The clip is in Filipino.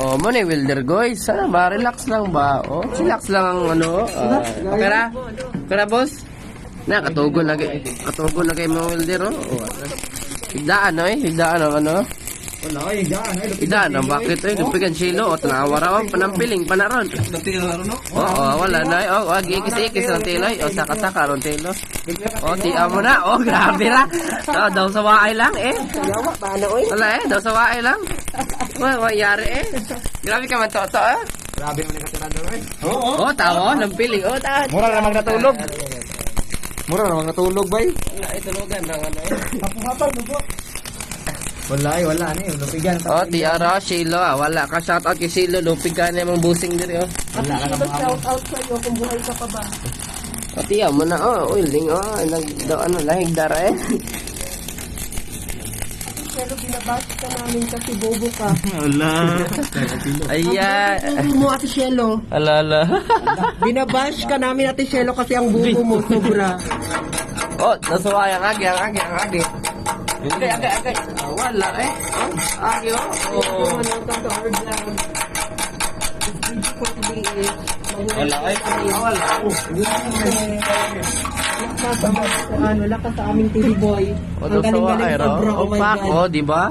Oh, mo ni welder guys. Sana ba relax lang ba? Oh, relax lang ang ano. Pera. Pera boss. Na katugon lagi. Katugon lagi mo welder oh. Higdaan no eh. Higdaan ang ano. Wala ay higdaan ay. Higdaan ang bakit eh. Lupigan silo o tanawara panampiling panaron. Oo, wala na. Oh, ikis-ikis ng tiloy. O saka-saka ron tilo. O, tiya mo na. O, grabe na. Daw sa waay lang eh. Yawa, paano oy? Wala eh, daw sa waay lang. Wayari eh. Grabe ka man to eh. Grabe naman nakatira doon ay. Oh, tawo, ng piling. Oh, tawo. Mura namang natulog. Mura namang natulog bay. Itulugan ng ano eh. Hapon mo. Wala ay wala ni, lupigan. Oh, tiara, Shilo ah. Wala ka shoutout kay Shilo. Lupig ka na mong busing dito oh. Wala ka namang Shout out sa iyo kung buhay ka pa ba. O, tiya mo na oh. Uling oh. Ano, lahig dara eh. Pero binabati ka namin kasi bobo ka. Wala. Ayan. Ang mo Ate Shelo. Alala. Binabash ka namin Ate Shelo kasi ang bobo mo sobra. Oh, nasuway ang agi. Agay. Wala eh. Oh, agi oh. Oh. Welcome to our vlog. This video for today is Wala eh. Wala. Wala ka sa aming TV boy. O, daw sa waay galing-galing ro. sobra, O, my pak God. oh, di ba?